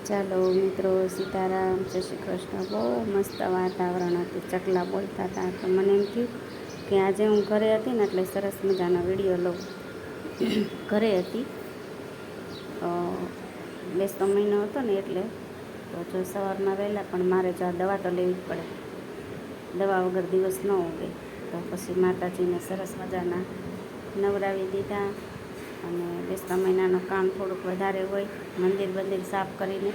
ચાલો મિત્રો, સીતારામ, જય શ્રી કૃષ્ણ. બહુ મસ્ત વાતાવરણ હતું, ચકલા બોલતા હતા. તો મને એમ થયું કે આજે હું ઘરે હતી ને એટલે સરસ મજાનો વિડીયો લઉં. ઘરે હતી, બેસતો મહિનો હતો ને એટલે તો જો સવારમાં વહેલા, પણ મારે જો દવા તો લેવી જ પડે, દવા વગર દિવસ ન ઉગે. તો પછી માતાજીને સરસ મજાના નવરાવી દીધા. અને બેસતા મહિનાનું કામ થોડુંક વધારે હોય, મંદિર સાફ કરીને.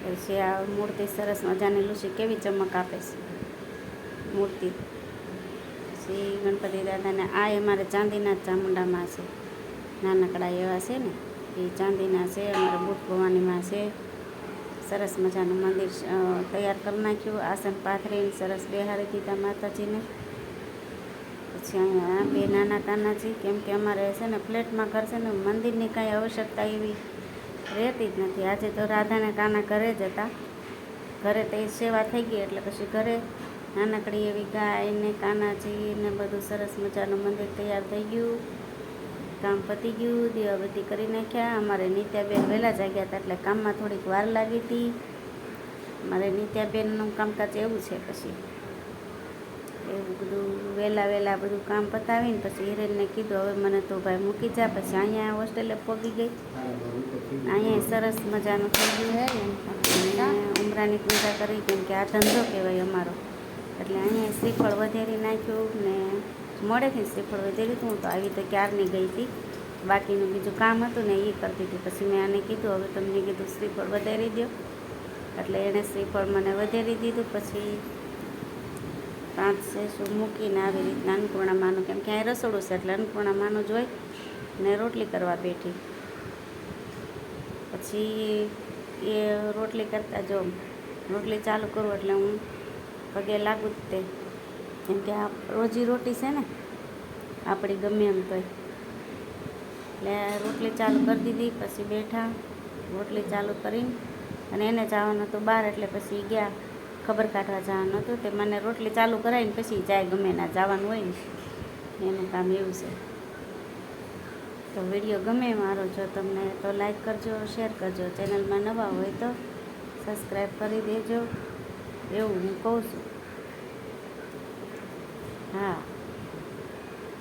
પછી આ મૂર્તિ સરસ મજાની લુસી કેવી ચમક આપે છે મૂર્તિ. પછી ગણપતિ દાદાને આ અમારે ચાંદીના ચામુંડામાં છે, નાનકડા એવા છે ને એ ચાંદીના છે. અમારે બુટ ભવાનીમાં છે. સરસ મજાનું મંદિર તૈયાર કરી નાખ્યું, આસન પાથરીને સરસ બેહાડી દીધા માતાજીને. પછી અહીંયા બે નાના કાનાજી, કેમ કે અમારે છે ને ફ્લેટમાં ઘર છે ને, મંદિરની કાંઈ આવશ્યકતા એવી રહેતી જ નથી. આજે તો રાધાને કાના ઘરે જ હતા, ઘરે તો એ સેવા થઈ ગઈ એટલે પછી ઘરે નાનકડી એવી ગાય ને કાનાજી ને બધું સરસ મજાનું મંદિર તૈયાર થઈ ગયું. કામ પતી ગયું, દીવાબત્તી કરી નાખ્યા. અમારે નિત્યાબેન વહેલા જાગ્યા હતા એટલે કામમાં થોડીક વાર લાગી હતી. મારે નિત્યાબેનનું કામકાજ એવું છે. પછી એવું બધું વહેલા બધું કામ પતાવીને પછી હિરેનને કીધું હવે મને તો ભાઈ મૂકી જા. પછી અહીંયા હોસ્ટેલે પહોંચી ગઈ. અહીંયા સરસ મજાનું થઈ ગયું છે. ઉમરાની પૂજા કરી, કેમ કે આ ધંધો કહેવાય અમારો. એટલે અહીંયા શ્રીફળ વધેરી નાખ્યું ને મોડેથી શ્રીફળ વધેરી હતું. હું તો આવી તો ક્યારની ગઈ હતી, બાકીનું બીજું કામ હતું ને એ કરતી હતી. પછી મેં આને કીધું હવે તમને કીધું શ્રીફળ વધેરી દો, એટલે એણે શ્રીફળ મને વધેરી દીધું. પછી 5 સેસું મૂકીને આવી રીતના અન્નપૂર્ણામાનું, કેમ કે અહીં રસોડું છે એટલે અન્નપૂર્ણામાનું જોઈ ને રોટલી કરવા બેઠી. પછી એ રોટલી કરતાં જો રોટલી ચાલુ કરું એટલે હું પગે લાગુ જ તે, કેમ કે આ રોજી રોટી છે ને આપણી, ગમે એમ તોય. એટલે રોટલી ચાલુ કરી દીધી. પછી બેઠા રોટલી ચાલુ કરીને, અને એને જવાનું હતું બહાર એટલે પછી ગયા, ખબર કાઢવા જવાનું હતું. તે મને રોટલી ચાલુ કરાવીને પછી જાય, ગમે ના જવાનું હોય ને એનું કામ એવું છે. તો વિડીયો ગમે મારો, જો તમને તો લાઈક કરજો, શેર કરજો. ચેનલમાં નવા હોય તો સબસ્ક્રાઈબ કરી દેજો, એવું હું કહું છું. હા,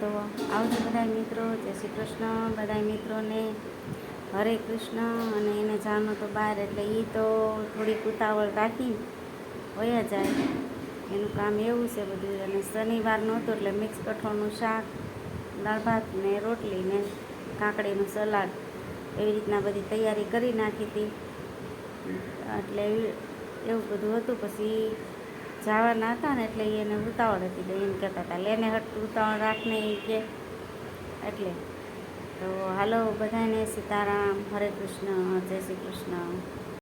તો આવજો બધા મિત્રો. જય શ્રી કૃષ્ણ બધા મિત્રોને, હરે કૃષ્ણ. અને એને જવાનું તો બહાર એટલે એ તો થોડીક ઉતાવળ રાખી વયા જાય, એનું કામ એવું છે બધું. અને શનિવારનું હતું એટલે મિક્સ કઠોળનું શાક, દાળ ભાત ને રોટલી ને કાકડીનું સલાડ, એવી રીતના બધી તૈયારી કરી નાખી હતી. એટલે એવું બધું હતું. પછી જવાના હતા ને એટલે એને ઉતાવળ હતી, તો એમ કહેતા હતા લેને હટ ઉતાવળ રાખને એ કે. એટલે તો હાલો બધાને સીતારામ, હરે કૃષ્ણ, જય શ્રી કૃષ્ણ.